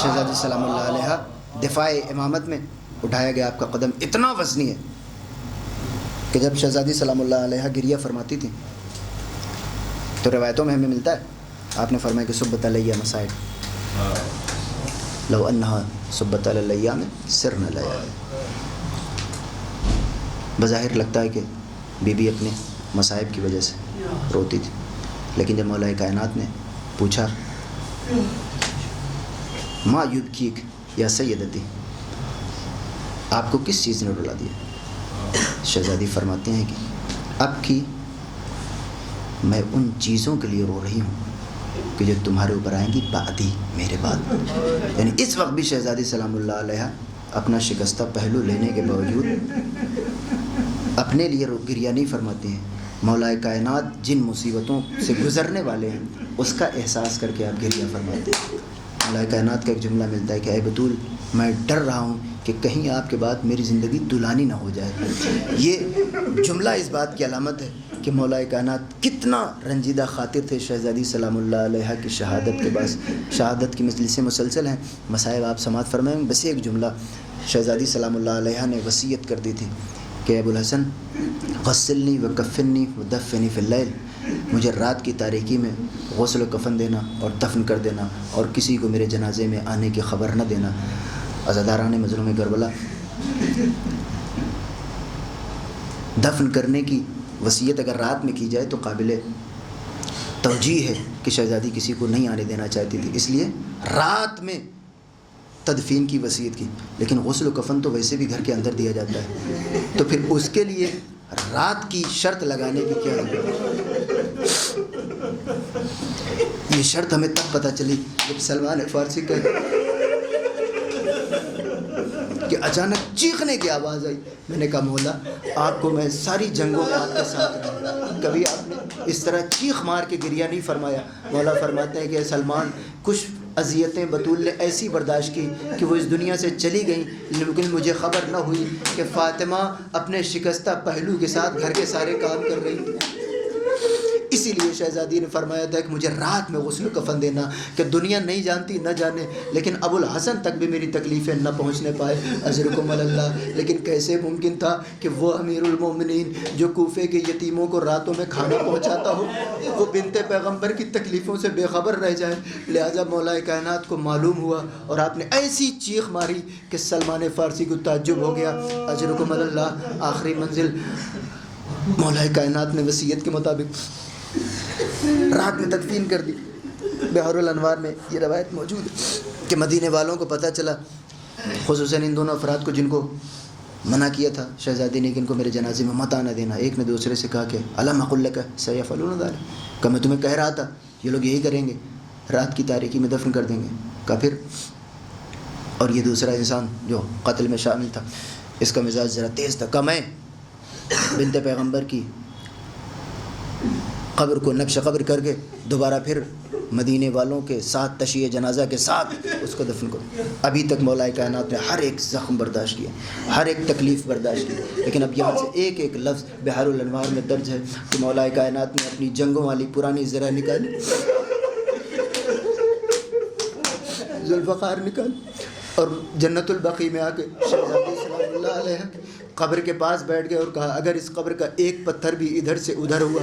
شہزادی سلام اللہ علیہ دفاع امامت میں اٹھایا گیا آپ کا قدم اتنا وزنی ہے کہ جب شہزادی سلام اللہ علیہ گریہ فرماتی تھیں تو روایتوں میں ہمیں ملتا ہے آپ نے فرمایا کہ صبت علیہ مصائب لو انہا صبت علیہ میں سر نہ لیا. بظاہر لگتا ہے کہ بی بی اپنے مصائب کی وجہ سے روتی تھی، لیکن جب مولا کائنات نے پوچھا ما یبکیک یا سیدتی، آپ کو کس چیز نے رلا دیا، شہزادی فرماتے ہیں کہ اب کی میں ان چیزوں کے لیے رو رہی ہوں کہ جو تمہارے اوپر آئیں گی بعدی، میرے بعد. یعنی اس وقت بھی شہزادی سلام اللہ علیہ اپنا شکستہ پہلو لینے کے باوجود اپنے لیے گریہ نہیں فرماتے ہیں. مولا کائنات جن مصیبتوں سے گزرنے والے ہیں اس کا احساس کر کے آپ گریہ فرماتے ہیں. مولا کائنات کا ایک جملہ ملتا ہے کہ اے بطول میں ڈر رہا ہوں کہ کہیں آپ کے بعد میری زندگی دلانی نہ ہو جائے. یہ جملہ اس بات کی علامت ہے کہ مولا کائنات کتنا رنجیدہ خاطر تھے شہزادی سلام اللہ علیہ کی شہادت کے بعد. شہادت کی مجلسیں مسلسل ہیں، مصائب آپ سماعت فرمائیں. بس ایک جملہ شہزادی سلام اللہ علیہ نے وصیت کر دی تھی کہ ابو الحسن غسلنی و کفنی و دفنی فی اللیل، مجھے رات کی تاریکی میں غسل و کفن دینا اور دفن کر دینا اور کسی کو میرے جنازے میں آنے کی خبر نہ دینا. عزاداران مظلوم کربلا دفن کرنے کی وصیت اگر رات میں کی جائے تو قابل توجیہ ہے کہ شہزادی کسی کو نہیں آنے دینا چاہتی تھی، اس لیے رات میں تدفین کی وصیت کی. لیکن غسل و کفن تو ویسے بھی گھر کے اندر دیا جاتا ہے، تو پھر اس کے لیے رات کی شرط لگانے کی کیا ضرورت؟ یہ شرط ہمیں تب پتہ چلی جب سلمان فارسی کا کہ اچانک چیخنے کی آواز آئی. میں نے کہا مولا آپ کو میں ساری جنگوں میں آپ کے ساتھ رہا، کبھی آپ نے اس طرح چیخ مار کے گریہ نہیں فرمایا. مولا فرماتے ہیں کہ سلمان کچھ اذیتیں بطول نے ایسی برداشت کی کہ وہ اس دنیا سے چلی گئیں، لیکن مجھے خبر نہ ہوئی کہ فاطمہ اپنے شکستہ پہلو کے ساتھ گھر کے سارے کام کر رہی تھی. اسی لیے شہزادی نے فرمایا تھا کہ مجھے رات میں غسل و کفن دینا، کہ دنیا نہیں جانتی نہ جانے، لیکن ابو الحسن تک بھی میری تکلیفیں نہ پہنچنے پائے. اجرکم اللہ. لیکن کیسے ممکن تھا کہ وہ امیر المومنین جو کوفے کے یتیموں کو راتوں میں کھانا پہنچاتا ہو وہ بنت پیغمبر کی تکلیفوں سے بے خبر رہ جائے. لہٰذا مولا کائنات کو معلوم ہوا اور آپ نے ایسی چیخ ماری کہ سلمان فارسی کو تعجب ہو گیا. اجرکم اللہ. آخری منزل مولا کائنات نے وصیت کے مطابق رات میں تدفین کر دی. بحر الانوار میں یہ روایت موجود ہے کہ مدینے والوں کو پتہ چلا، خصوصاً ان دونوں افراد کو جن کو منع کیا تھا شہزادی نے کہ ان کو میرے جنازے میں مت آنا دینا. ایک نے دوسرے سے کہا کہ الم اقل لک سیفعلون ذلک، کہ میں تمہیں کہہ رہا تھا یہ لوگ یہی کریں گے، رات کی تاریکی میں دفن کر دیں گے. کہا پھر، اور یہ دوسرا انسان جو قتل میں شامل تھا اس کا مزاج ذرا تیز تھا. کہ میں بنت پیغمبر کی قبر کو نقش قبر کر کے دوبارہ پھر مدینے والوں کے ساتھ تشییع جنازہ کے ساتھ اس کو دفن کرو. ابھی تک مولا کائنات نے ہر ایک زخم برداشت کیا، ہر ایک تکلیف برداشت کی، لیکن اب یہاں سے ایک ایک لفظ بحر الانوار میں درج ہے کہ مولا کائنات نے اپنی جنگوں والی پرانی زرہ نکالی، ذوالفقار نکالی، اور جنت البقیع میں آ کے شہزادی سلام اللہ علیہ قبر کے پاس بیٹھ گئے اور کہا اگر اس قبر کا ایک پتھر بھی ادھر سے ادھر ہوا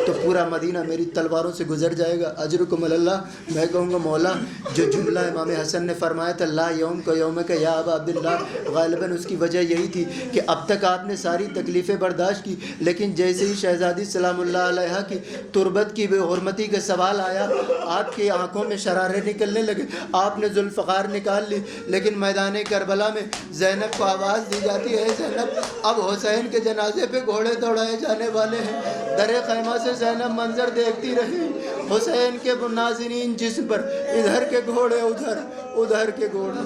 تو پورا مدینہ میری تلواروں سے گزر جائے گا. اجرکم اللہ. میں کہوں گا مولا جو جملہ امام حسن نے فرمایا تھا لا یوم کا یوم کا یا ابا عبداللہ، غالباً اس کی وجہ یہی تھی کہ اب تک آپ نے ساری تکلیفیں برداشت کی، لیکن جیسے ہی شہزادی سلام اللہ علیہ کی تربت کی بے حرمتی کا سوال آیا آپ کی آنکھوں میں شرارے نکلنے لگے. آپ نے ذوالفقار نکال لی، لیکن میدان کربلا میں زینب کو آواز دی جاتی ہے زینب اب حسین کے جنازے پہ گھوڑے دوڑائے جانے والے ہیں. در خیمہ سے زینب منظر دیکھتی رہی، حسین کے ناظرین جسم پر ادھر کے گھوڑے ادھر، ادھر کے گھوڑے.